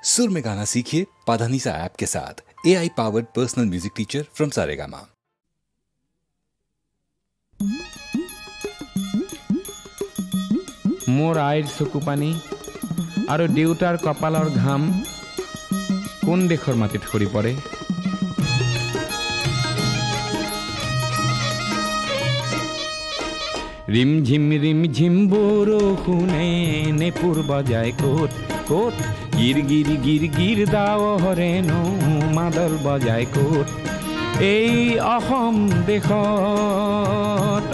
सुर में गाना सीखिए पाधानीसा ऐप के साथ। AI powered personal music teacher from Saregama. मोर आईर चकु पानी और देउतार कपाলৰ घाम কোন দেশৰ মাটিত সৰি পৰে। रिम झिम बरषुणे नेपुर बजाय कोट कोट गिर गिर गिर गिर दाव हरेनो मादल बजाय कोट এই অসম দেশত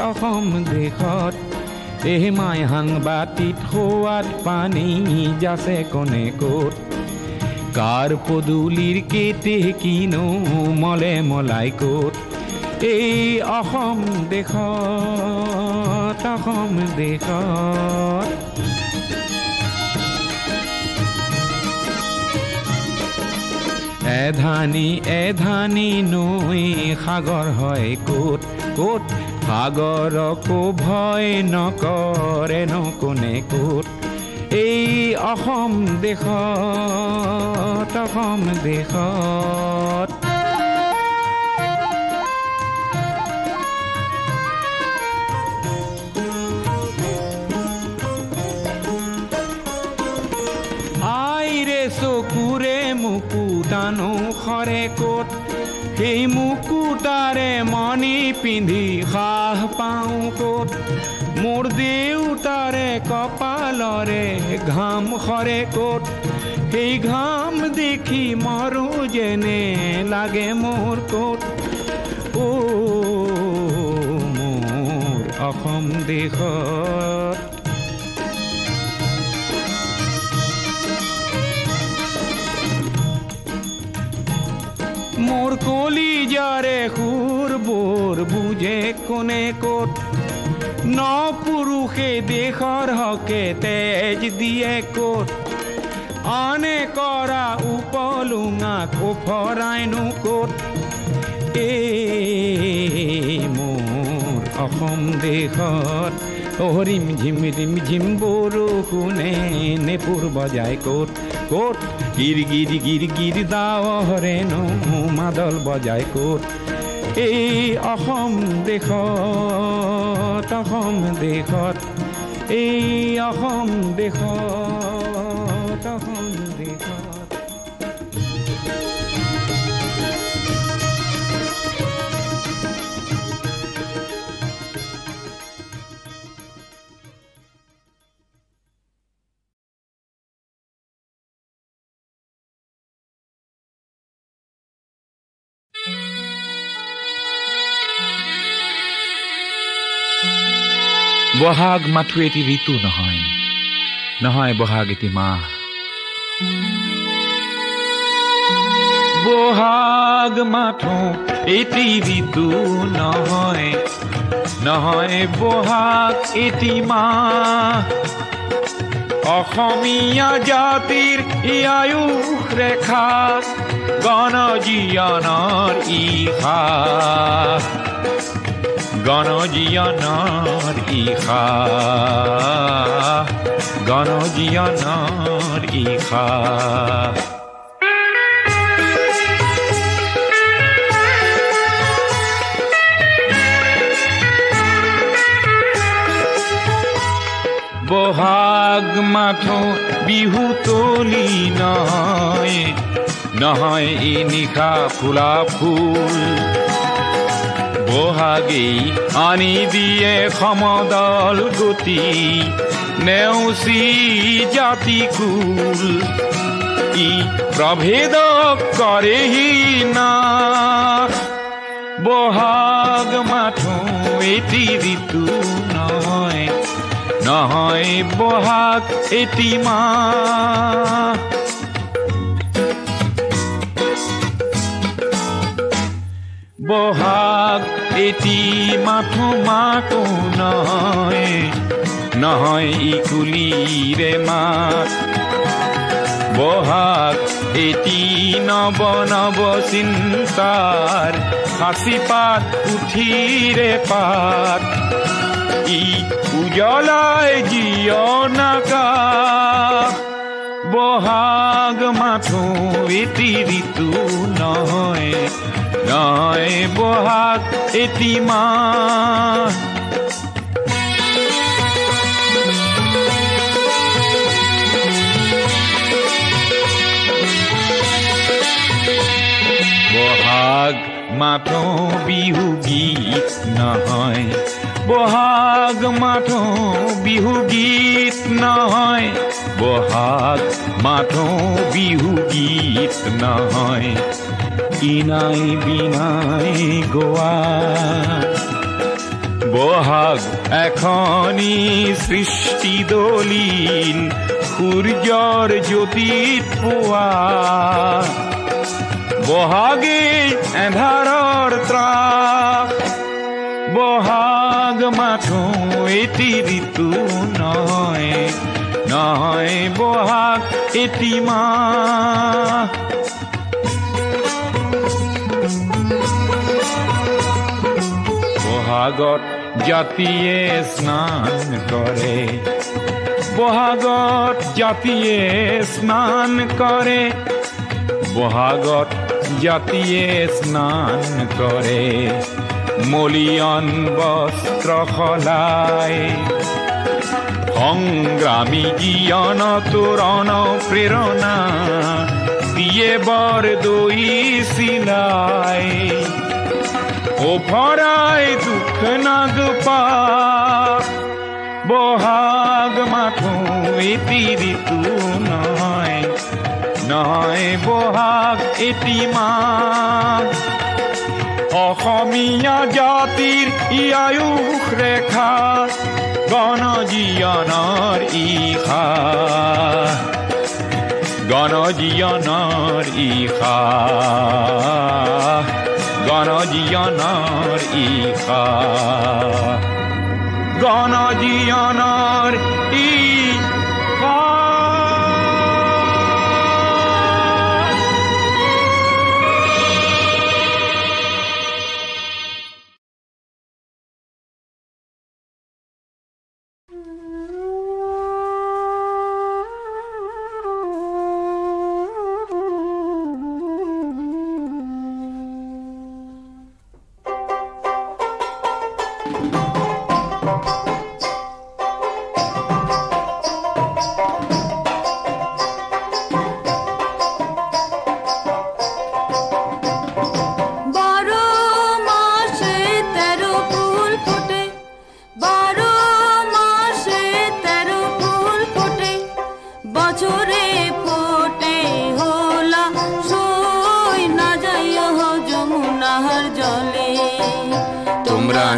এই মাইহাং বাটিত খোৱাত পানী যাছে কোনে কোট কাৰ পদুলিৰ কেতে কিনো মলে মলাই কোট এই অসম দেশত এধানি নৈ সাগৰ হয় কোট কোট সাগৰকো ভয় নকৰে কোনে কোট এই অসম দেশত চকুৰে মুকুতানো খৰে কোট সেই মুকুতাৰে মণি পিন্ধি সাহ পাওঁ কোট মোৰ দেউতাৰে কপালৰে ঘাম খৰে কোট সেই ঘাম দেখি মৰো যেনে লাগে মোৰ কোট অ মোৰ অসম দেশত মোৰ কলিজাৰে সুৰ বোৰ বুঝে কোনে কোট ন পুৰুষে দেশৰ হকে তেজ দিয়ে কোট আনে কৰা উপলুঙা কোফৰাইনো কোট এই মোৰ অসম দেশত ৰিম ঝিম বৰষুণে নেপুৰ বজাই কোট কোট গিৰ গিৰ গিৰ গিৰ দাও হৰেনো মাদল বজাই কোট এই অসম দেশত এই অসম দেশত বহাগ মাথো এটি ঋতু নহয় বহাগ এটি মাহ বহাগ মাথো এটি ঋতু নহয় বহাগ এটি মাহ অসমীয়া জাতিৰ আয়ুস ৰেখা গণজীৱনৰ ইহা গণজীৱনৰ ইশা বহাগ মাথো বিহু তলি নহয় এই নিশা ফুলা ফুল বহাগেই আনি দিয়ে সমদল গতি নেওচি জাতি কুল ই প্ৰভেদ কৰেহি না বহাগ মাথো এটি ঋতু নহয় বহাগ এটি মাহ বহাগ এটি মাথো মাকো নহয় ইকুলিৰে মাত বহাগ এটি নব চিন্তাৰ হাসি পাত উঠিৰে পাত ই উজলায় জীবন আকাশ বহাগ মাথো এটি ঋতু নহয়, নহয় বহাগ এটি মাহ। বহাগ মাথো বিহু গীত নহয়, বহাগ মাথো বিহু গীত নহয়, বহাগ মাথো বিহু গীত নহয়, ইনাই বিনাই গোৱা। বহাগ এখনি সৃষ্টি দলিল, সূৰ্যৰ জ্যোতিত পোৱা। বহাগে এন্ধাৰৰ ত্ৰাস, বহাগ মাথো এটি ঋতু নহয়, নহয় বহাগ এটি মাহ। বহাগত জাতিয়ে স্নান কৰে, বহাগত জাতিয়ে স্নান কৰে, বহাগত জাতিয়ে স্নান কৰে, মলিয়ন বস্ত্ৰ সলাই। সংগ্ৰামী জীয়ন তোৰণ প্ৰেৰণা, দিয়ে বৰ দৈ চিলাই। ওফৰাই দুখ নাগপা, বহাগ মাথো এটি ঋতু নহয়, নহয় বহাগ এটি মাহ। অসমীয়া জাতিৰ ই আয়ুস ৰেখা, গণজীয়নৰ ইশা, গণজীয়নৰ ইশা, গণজীয়নৰ ইশা, গণজীয়নৰ ইশা।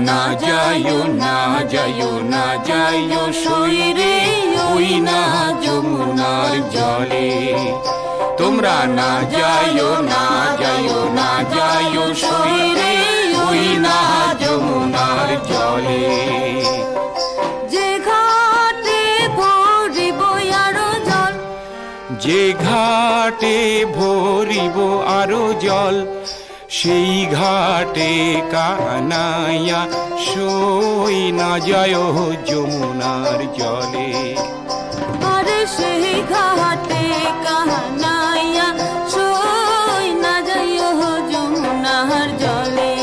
না যাইও না যাইও না যাইও সইরে ওই না যমুনার জলে। তোমরা না যাইও না যাইও না যাইও সইরে ওই না যমুনার জলে। যে ঘাটে ভরিব আরো জল, যে ঘাটে ভরিব আরো জল, সেই ঘাটে কানাইয়া সই না যায় যমুনার জলে। আরে সেই ঘাটে কানাইয়া সই না যায় যমুনার জলে।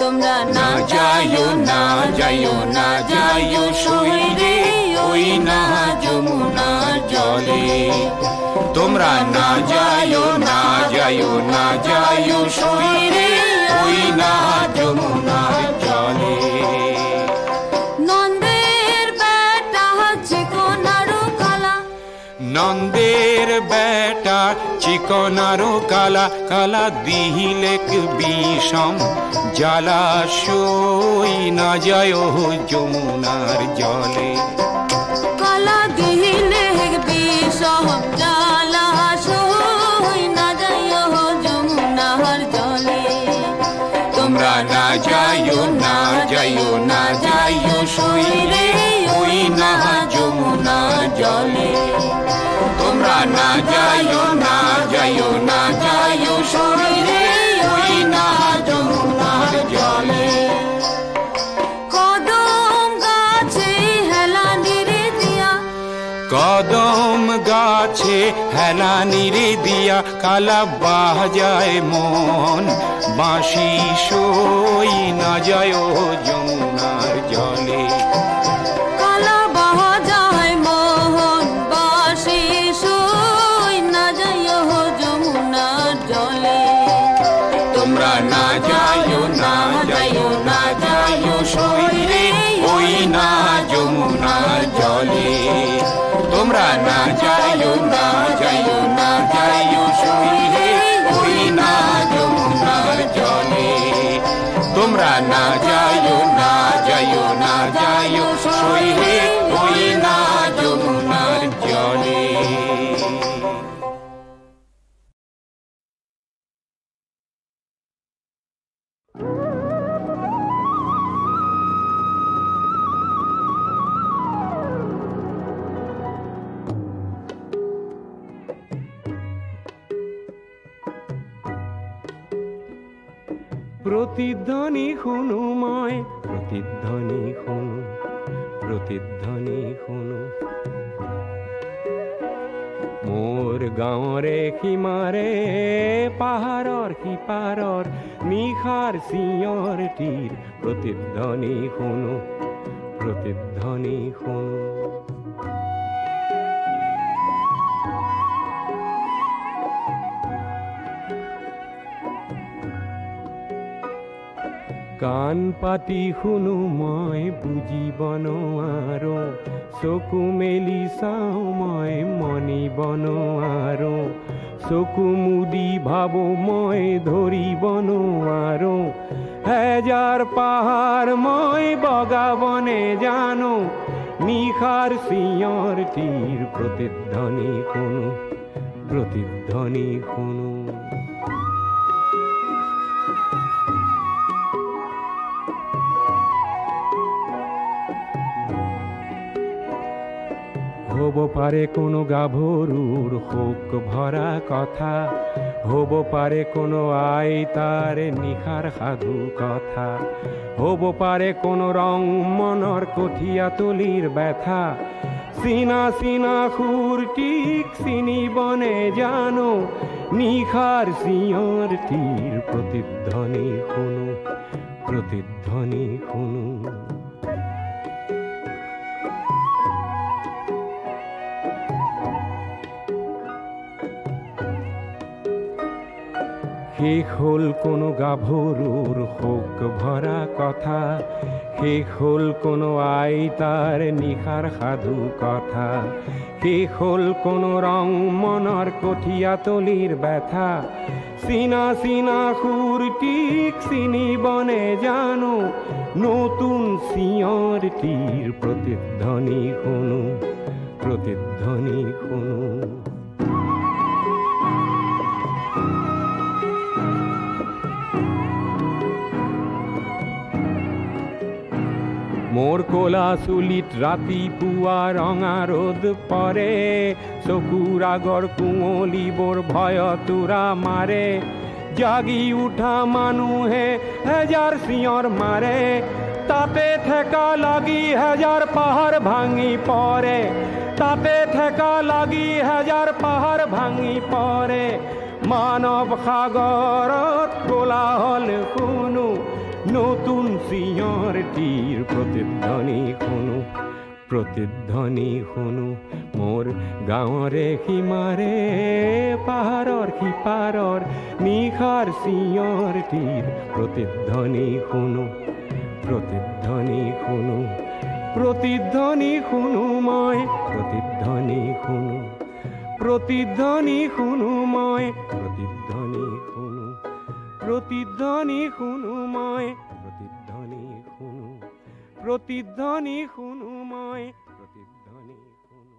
তোমরা না যাইও না যাইও না যাইও সই রে ওই না যমুনার জলে। তোমরা না যাইও না যাইও না যাইও সই রে ওই না যমুনার জলে। নন্দের বেটা চিকনারো কালা, নন্দের বেটা চিকনারো কালা, কালা দিহিলেক বিষম জ্বালা সই না যায় যমুনার জলে। কালা দিহিলেক বিষম জ্বালা সই না যায় যমুনার জলে। তোমরা না যাইও না যাইও না যাইও সই রে ওই না যমুনার জলে। তোমরা না যাইও না যাইও না যাইও সই রে ওই না যমুনার জলে। কদম গাছে হেলা নিরে দিয়া, কদম গাছে হেলানিরে দিয়া কালা বাজায় মন বাঁশি সই না যায় যমুনার জলে কালা বাজায় মোহন বাঁশি সই না যায় যমুনার জলে তোমরা না যাইও না যাইও না যাইও সই রে ওই না যমুনার জলে তোমরা না যাইও না যাইও না যাইও সই রে ওই না যমুনার জলে তোমরা না যাইও না যাইও না যাইও সই রে ওই না যমুনার জলে প্রতিধ্বনি শুনুময় প্রতিধ্বনি শুনো প্রতিধ্বনি শুনো মোর গাঁৱৰে সীমাৰে পাহাৰৰ সিপাৰৰ নিশাৰ চিঞৰ তীৰ প্ৰতিধ্বনি শুনো প্ৰতিধ্বনি শুনো কাণ পাতি শুনো মই বুজিব নোৱাৰো চকু মেলি চাওঁ মই মনিব নোৱাৰো চকু মুদি ভাবো মই ধৰিব নোৱাৰো হেজাৰ পাহাৰ মই বগাবনে জানো নিশাৰ চিঞৰ তীৰ প্ৰতিধ্বনি শুনো প্ৰতিধ্বনি শুনো হব পাৰে কোনো গাভৰুৰ শোক ভৰা কথা হব পাৰে কোনো আইতাৰ নিশাৰ সাধু কথা হব পাৰে কোনো ৰং মনৰ কঠীয়া তলিৰ ব্যথা চিনা চিনা সুৰটিক চিনিবনে জানো নিশাৰ চিঞৰ তীৰ প্ৰতিধ্বনি শুনো প্ৰতিধ্বনি শুনো শেষ হ'ল কোনো গাভৰুৰ শোক ভৰা কথা শেষ হ'ল কোনো আইতাৰ নিশাৰ সাধু কথা শেষ হ'ল কোনো ৰং মনৰ কঠীয়া তলিৰ ব্যথা চিনা চিনা সুৰটিক চিনিবনে জানো নতুন চিঞৰ তীৰ প্ৰতিধ্বনি শুনো প্ৰতিধ্বনি শুনো মোৰ কোলা চুলিত ৰাতিপুৱা ৰঙা ৰ'দ পৰে চকুৰ আগৰ কুঁৱলীবোৰ ভয়তোৰা মাৰে জাগি উঠা মানুহে হেজাৰ চিঞৰ মাৰে তাতে ঠেকা লাগি হেজাৰ পাহাৰ ভাঙি পৰে তাতে ঠেকা লাগি হেজাৰ পাহাৰ ভাঙি পৰে মানৱ সাগৰত কোলাহল শুনো নতুন চিঞৰ তীৰ প্ৰতিধ্বনি শুনো প্ৰতিধ্বনি শুনো মোৰ গাঁৱৰে সীমাৰে পাহাৰৰ সিপাৰৰ নিশাৰ চিঞৰ তীৰ প্ৰতিধ্বনি শুনো প্ৰতিধ্বনি শুনো প্ৰতিধ্বনি শুনো মই প্ৰতিধ্বনি শুনো প্ৰতিধ্বনি শুনো মই প্ৰতিধ্বনি শুনো প্ৰতিধ্বনি শুনো মই প্ৰতিধ্বনি শুনো প্ৰতিধ্বনি শুনো মই প্ৰতিধ্বনি শুনো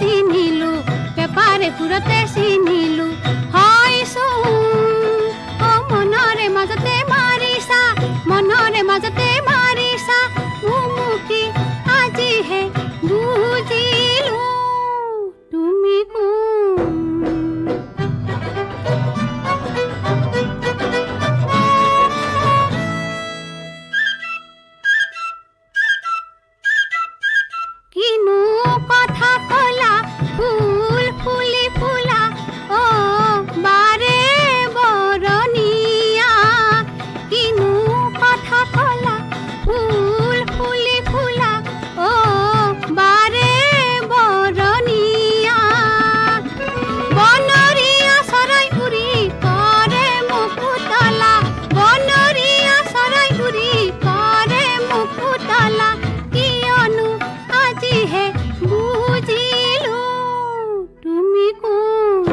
চিনিলো পেপাৰে ফুৰতে চিনিলো হয় অ মনৰে মাজতে মাৰিছা মনৰে মাজতে মাৰিছা মুমুকি আজিহে বুজিলো তুমি কোন কিনো কথা কলা ফুল ফুলি ফুলা অ বাৰে বৰণীয়া কিনো কথা কলা ফুল ফুলি ফুলা অ বাৰে বৰণীয়া বনৰীয়া চৰাই উৰি কৰে মুকুতলা বনৰীয়া চৰাই উৰি কৰে মুকুতলা কিয়নো আজিহে বুজিলো তুমি কোন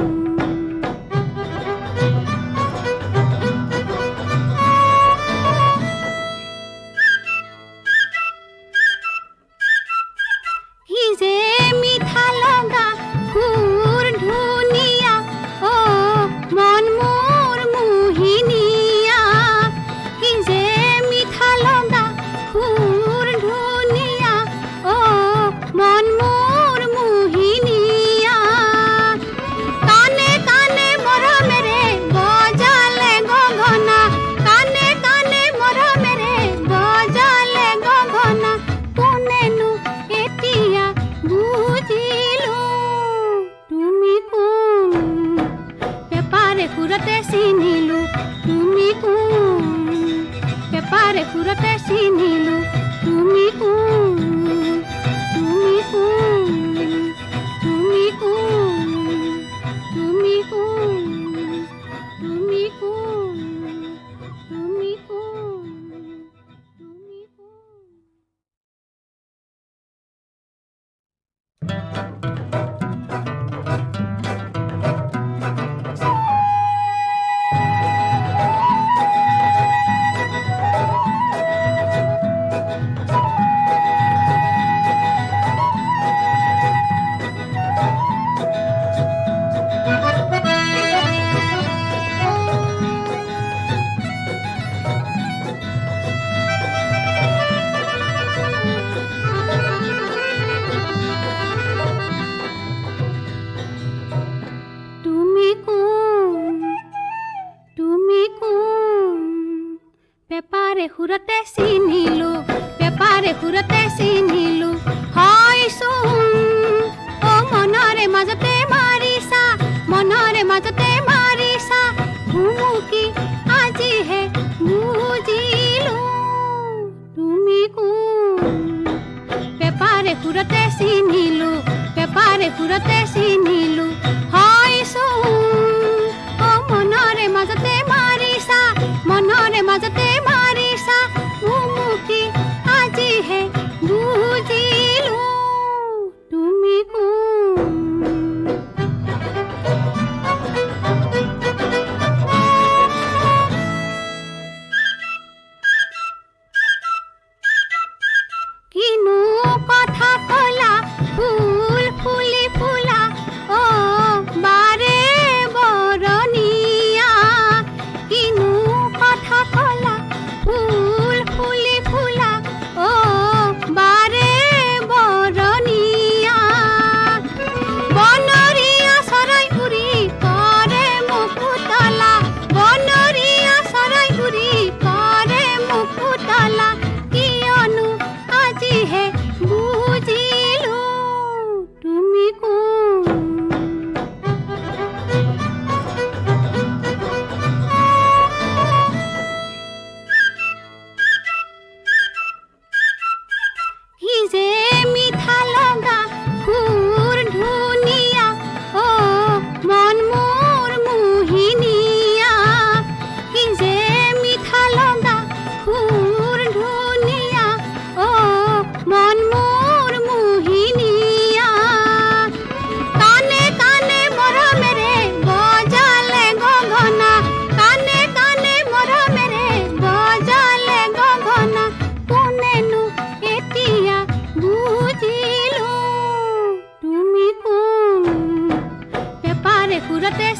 কি যে মিঠা লগা সুৰ ধুনীয়া অ মন মোৰ মোহিনীয়া কি যে মিঠা লগা সুৰ ধুনীয়া অ মন মোৰ মোহিনীয়া কানে কানে মৰমেৰে বজালে গগনা কানে কানে মৰমেৰে বজালে গগনা কোনেনো এতিয়া বুজিলো তুমি কোন পেপাৰে ফুৰতে চিনিলো তুমি কোন পেপাৰে ফুৰতে চিনিলো তুমি কোন তুমি কোন তুমি কোন তুমি কোন তুমি কোন তুমি কোন তুমি কোন তুমি কোন তুমি কোন পেপাৰে ফুৰতে চিনিলো পেপাৰে ফুৰতে চিনিলো হয় অ মনৰে মাজতে মাৰিছা মনৰে মাজতে মাৰিছা ভুমুকি আজিহে বুজিলো তুমি কোন পেপাৰে ফুৰতে চিনিলো পেপাৰে ফুৰতে চিনিলো হয় অ মনৰে মাজতে মাৰিছা মনৰে মাজতে মাৰিছা ভুমুকি আজিহে বুজিলো তুমি কোন কিনো কথা কলা ফুল ফুলি ফুলা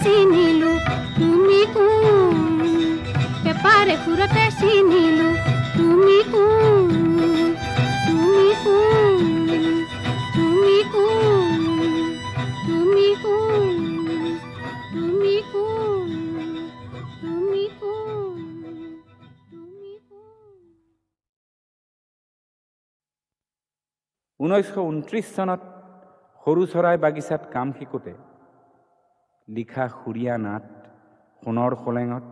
চিনিলো তুমি কোন পেপাৰে সুৰতে চিনিলো তুমি কোন তুমি কোন তুমি কোন তুমি কোন তুমি কোন তুমি কোন তুমি কোন 1929 চনত সৰু চৰাই বাগিচাত কাম শিকোঁতে লিখা সুৰীয়া নাট সোণৰ খোলেঙত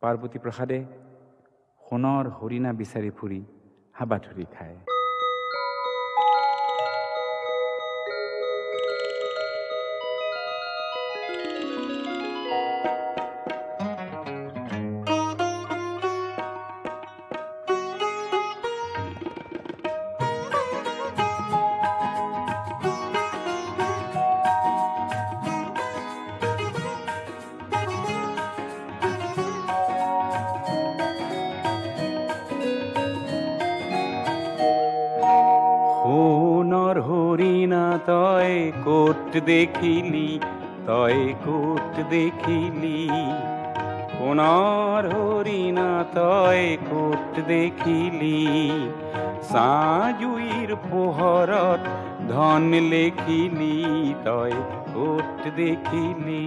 পাৰ্বতী প্ৰসাদে সোণৰ হৰিণা বিচাৰি ফুৰি হাবাথুৰি খায়। তই কোট দেখিলি তই কোট দেখিলি সোণৰ হৰিণা তই কোট দেখিলি চাজুইৰ পোহৰত ধন লেখিলি তই কোট দেখিলি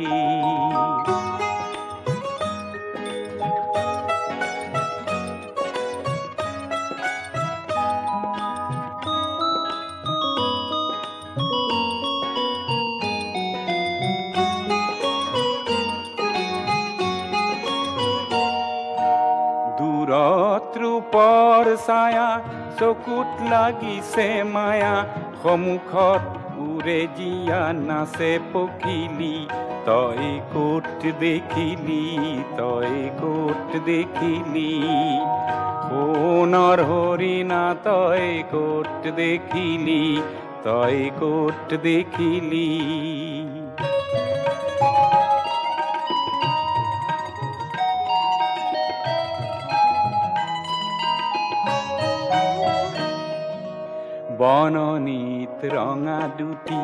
ৰূপৰ ছায়া চকুত লাগিছে মায়া সন্মুখত উৰে জীয়া নাচে পখিলি তই কোট দেখিলি তই কোট দেখিলি সোণৰ হৰিণা তই কোট দেখিলি তই কোট দেখিলি বননীত ৰঙা দুটি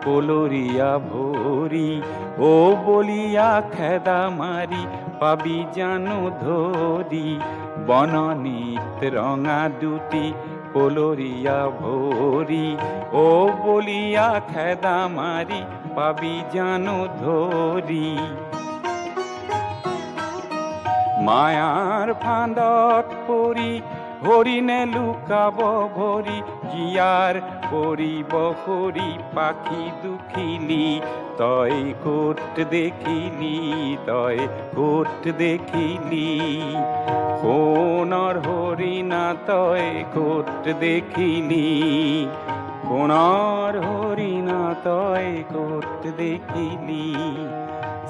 কলৰীয়া ভৰি ও বলিয়া খেদা মাৰি পাবি জানো ধৰি বননীত ৰঙা দুটি কলৰীয়া ভৰি ও বলিয়া খেদা মাৰি পাবি জানো ধৰি মায়াৰ ফান্দত পৰি হৰিণে লুকাব ভৰি জীয়াৰ পৰিব হৰি পাখি দুখিলি তই কোট দেখিলি তই কোট দেখিলি সোণৰ হৰিণা তই কোট দেখিলি সোণৰ হৰিণা তই কোট দেখিলি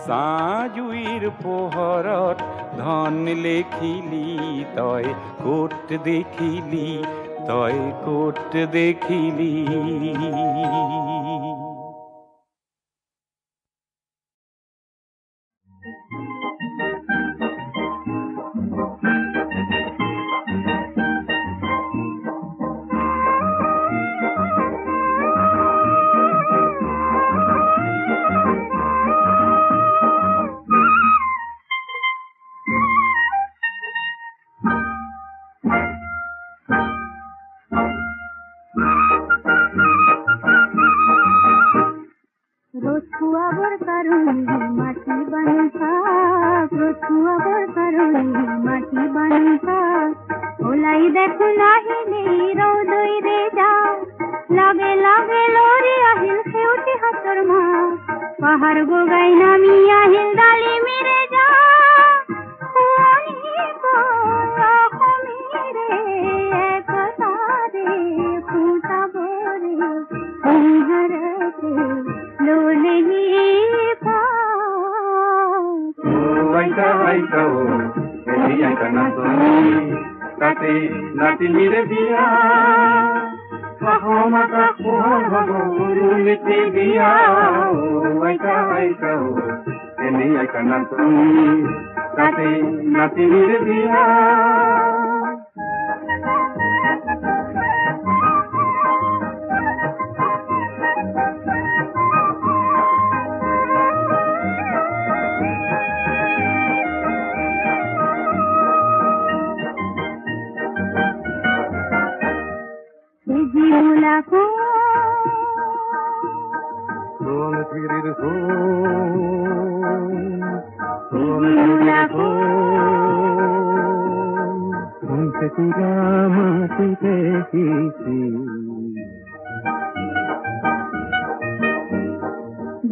চাজুইৰ পোহৰত ধন লেখিলি তই কোট দেখিলি তই কোট দেখিলি सोम फिर तुमसे पूरा माटी देखी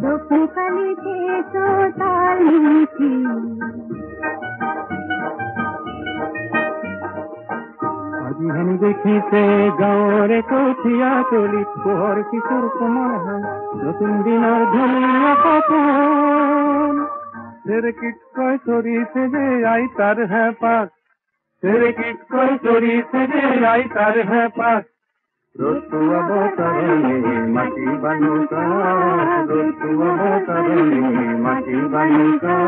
दोपनी कली के सोताली थी আজি হেনি দেখিছে গাঁৱৰে কঠীয়া তলি পোহৰ কিশোৰ কোমল হয় নতুন দিনৰ ধনীয়া সপোন চেৰেকিত কৈ চৰিছে যে আই তাৰ হেঁপাহ চেৰেকিত কৈ চৰিছে যে আই তাৰ হেঁপাহ ৰ'দটো অৱতৰণি মাটি বানুকা ৰ'দটো অৱতৰণি মাটি বানুকা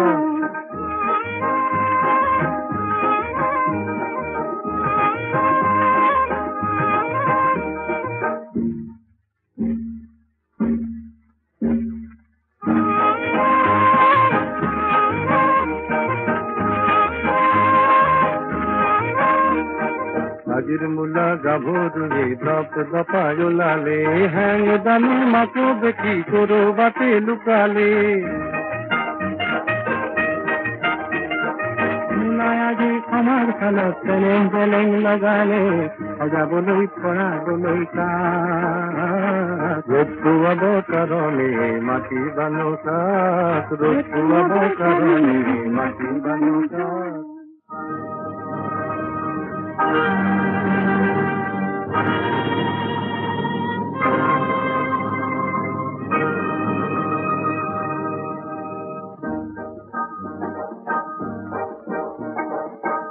আজিৰ মূলা গাভৰুৱে দপ দপাই ওলালে হেং দামী মাকো দেখি কৰবাতে লুকালে মূলাই আজি আমাৰ খালত চেলেং চেলেং লগালে সজাবলৈ পৰাবলৈ ৰ'দটো অৱতৰণি মাটি বানুকাত ৰ'দটো অৱতৰণি মাটি বানুকাত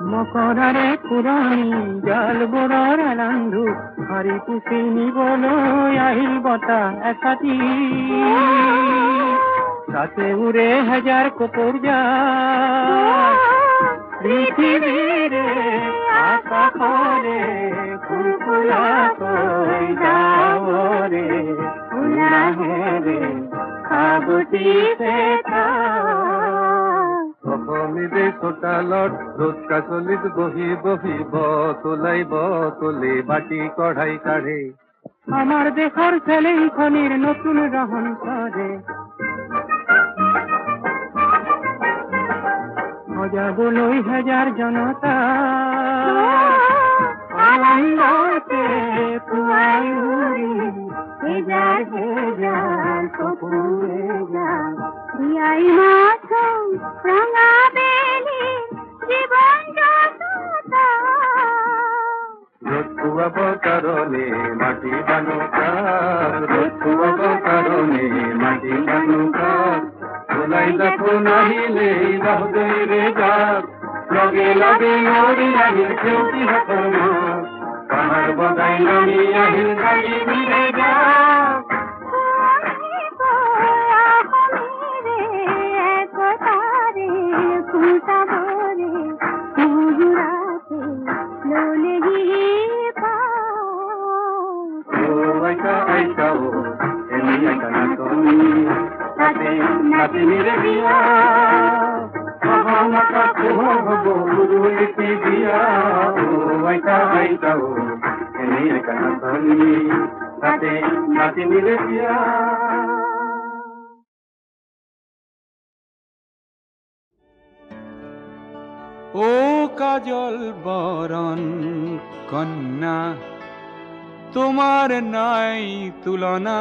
মকৰাৰে পুৰণি জাল বোৰৰ ৰান্ধু হাৰি পুচি নিবলৈ আহিল বতাহ এচাতি তাতে উৰে হেজাৰ কপোৰ যায় পৃথিৱীৰে আকাশৰে ফুলফুলাকৈ যাৱৰে ফুলাহেৰে সাবুতিছে অসমীৰে চোতালত ৰ'দ কাচলিত বহি বহি বতলে বাটি কঢ়াই কাঢ়ে আমাৰ দেশৰ চেলেংখনিৰ নতুন ৰহন কৰে সজাবলৈ হেজাৰ জনতা আনন্দতে পুৱাই উৰি হেজাৰ হেজাৰ কপোৰে যায় বিয়াই মাছ ৰঙা বেলি জীৱন যততা ৰ'দটো অৱতৰণি মাটি বানুকাত ৰ'দটো অৱতৰণি মাটি বানুকাত ওলাই দেখো নাহিলে ৰহদৈৰে যাক লগে লগে মৰি আহিল সেউতি হাতৰ পাহাৰ বগাই নামি আহিল গাড়ী মিলে যাক নাতিনিৰে বিয়া মতা পোহৰ হব গুৰুলিপি বিয়া আইতা আইতা এনেই একা নাচনি তাতে নাতিনিৰে বিয়া ও কাজল বরণ কন্যা তোমার নাই তুলনা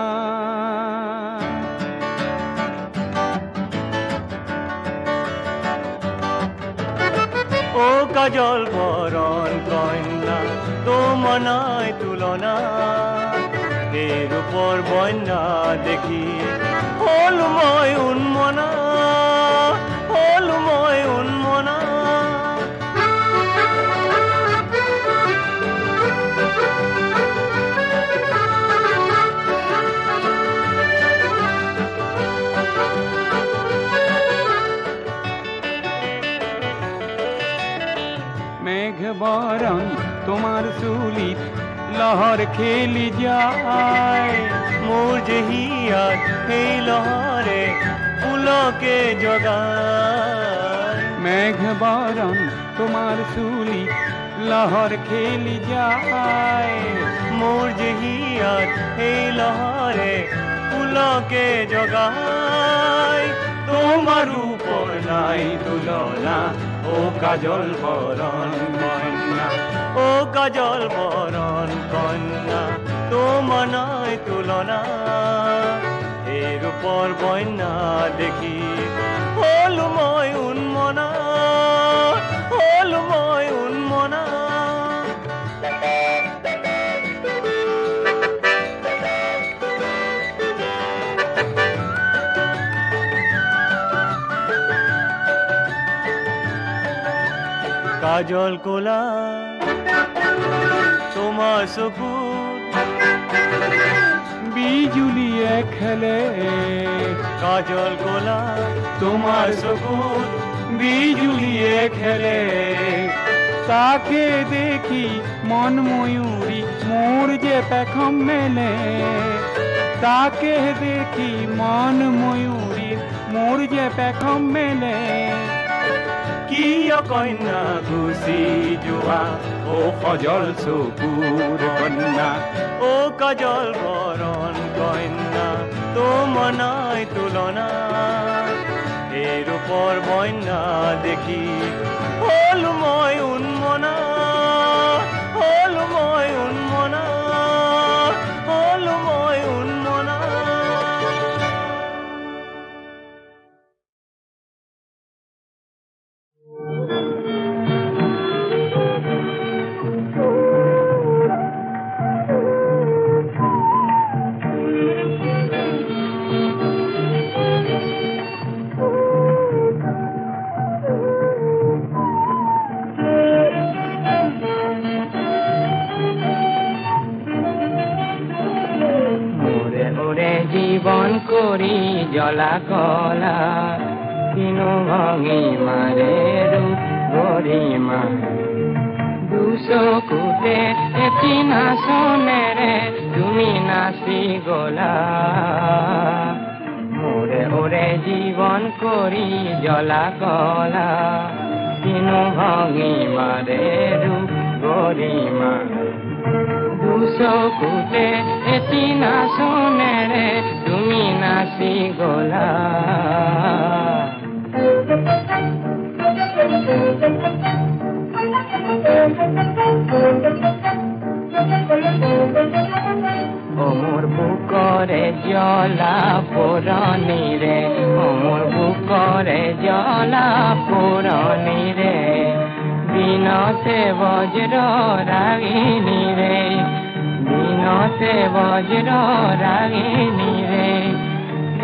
ও কাজল বরণ কন্যা তোমার নাই তুলনা এর উপর বন্যা দেখি হল মই উন্মনা হল মই উন্মনা মেঘ বরণ তোমার চুলিত লহর খেলি যায় মোর যে হিয়াত সেই লহরে পুলকে জগায় মেঘ বরণ তোমার চুলিত লহর খেলি যায় মোর যে হিয়াত সেই লহরে ফুলকে জগায় তোমার উপর নাই তুলনা ও কাজল বরণ কন্যা ও কাজল বরণ কন্যা তোমার নাই তুলনা এর উপর বন্যা দেখি হলু মই উন্মনা হলু মই উন্মনা কাজল কোলা তোমার চকুত বিজুলিয়ে খেলে কাজল কোলা তোমার চকুত বিজুলিয়ে খেলে তাকে দেখি মন ময়ূরী মোর যে পেখম মেলে তাকে দেখি মন ময়ূরী মোর যে পেখম মেলে কিয় কন্যা গুচি যোৱা ও সজল চকুৰ কন্যা ও কাজল বৰণ কন্যা তোমাৰ নাই তুলনা এই ৰূপৰ বন্যা দেখি হলো মই উন্মনা হলো মই উন্মনা হলো মই উন্মনা জীবন করি জলা কলা কিনো ভঙি মারে রূপ গরিমা দুচকুতে এটি নাচনেৰে তুমি নাচি গলা মোৰে ওৰে জীৱন কৰি জলা কলা কিনো ভঙি মাৰে ৰূপ গৰিমা দুচকুতে এটি নাচনেৰে তুমি নাচি গলা ও মোর বুকরে জলা পুরনিরে ও মোর বুকরে জলা পুরনিরে দিনতে বজ্র রাগিনী রে দিনতে বজ্র রাগিনী রে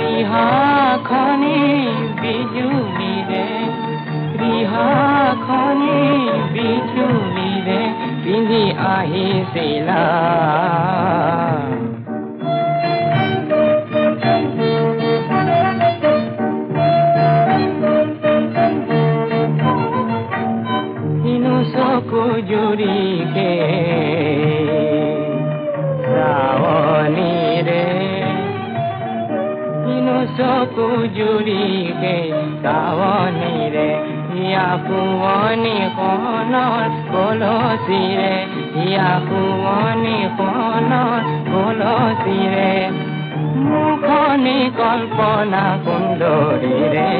রিহা খনি বিজুলি রে রিহা খনি বিজুলি রে পিন্ধি আহিছিলা কুজুরিকে শ্রাবণী রে কুজুরিকে শ্রাবণী রে ইয়া পুৱনি কণৰ কলচি ৰে ইয়া পুৱনি কণৰ কলচি ৰে মুখনি কল্পনা সুন্দৰী ৰে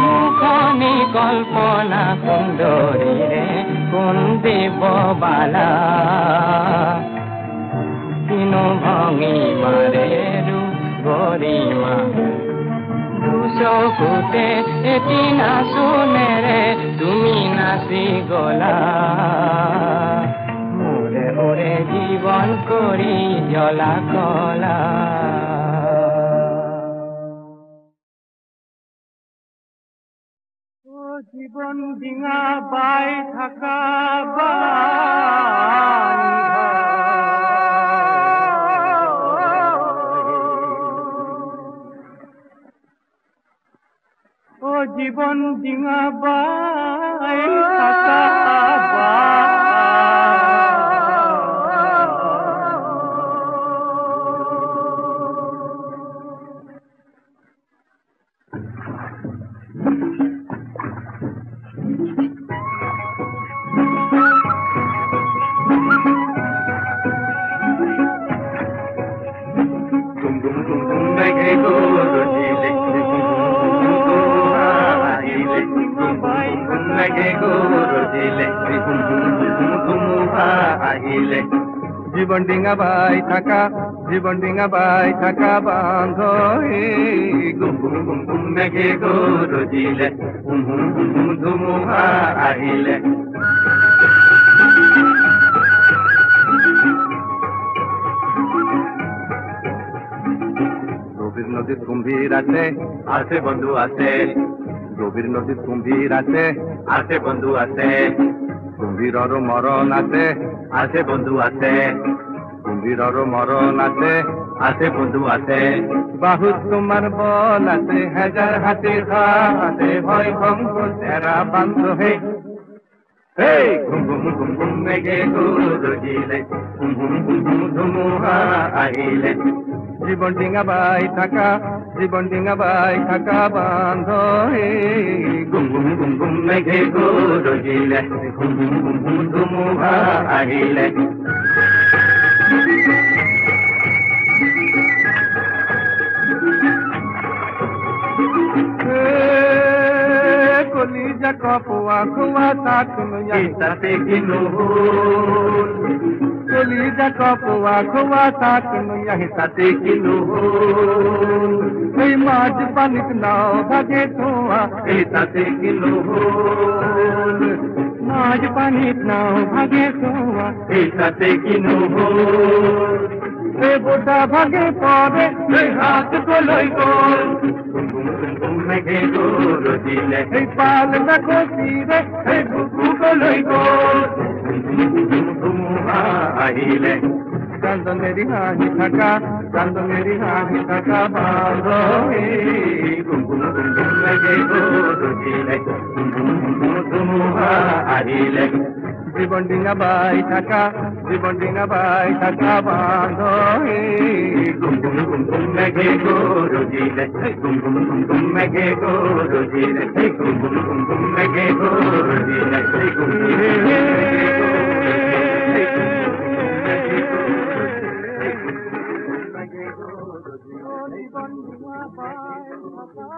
মুখনি কল্পনা সুন্দৰী ৰে কোন দেৱ বালা কিনো ভঙি মাৰে ৰূপ গৰিমা দুচকুতে এটি নাচনেৰে তুমি নাচি গলা মোৰে ওৰে জীৱন কৰি জ্বলা কলা জীবন ডিঙা বাই থাকা ও জীবন ডিঙা বাই থাকা আহিলে জীবন ডিঙা বাই থাকা জীবন ডিঙা বাই থাকা বান্ধ গুম গুম গুম গুম মেঘে গরজিলে হুম হুম হুম হুম ধুমুহা আহিলে গভীর নদীত কুম্ভীর আছে আছে বন্ধু আছে গভীর নদীত কুম্ভীর আছে আছে বন্ধু আছে কুম্ভীরর মরণ আছে আছে বন্ধু আছে কুম্ভীরর মরণ আছে আছে বন্ধু আছে বাহুত তোমার বল আছে হাজার হাতে হাতে ভয় ভঙ্গ তেরা বান্ধ হে ঘুম ঘুম ঘুম ঘুম মেঘে গরজিলে হুম হুম হুম হুম ধুমুহা আহিলে জীবন ডিঙা বাই থাকা জীবন ডিঙা বাই থাকা বান্ধ গুম গুম গুম গুম মেঘে গরজিলে হুম হুম হুম হুম ধুমুহা আহিলে কলিজা কপোয়া খোয়া তাকুন তাতে কিনো কলিজা কপোয়া খোয়া তাকুন তাতে কিনো এই মাছ পানিত নাও ভাগে ধোয়া এই তাতে কিনো মাছ পানিত নাও ভাগে ধোয়া এই তাতে কিনো এ বোটা ভাগে পরে এই হাত গলই গোল মেঘে গরজিলে এই পাল দেখো তীরে এই বুকু গলই গোল ধুমুহা আহিলে চাঁদ মেরি হাহি থাকা চাঁদ মেরি হাহি থাকা বাঁধ গুম গুম গুম গুম মেঘে গরজিলে ধুমুহা আহিলে জীবন ডিঙা বাই থাকা জীবন ডিঙা বাই থাকা বাঁধ গুম গুম গুম গুম মেঘে গরজিলে গুম গুম গুম গুম মেঘে গরজিলে গুম গুম গুম গুম মেঘে গরজিলে গুম জীবন ডিঙা বাই থাকা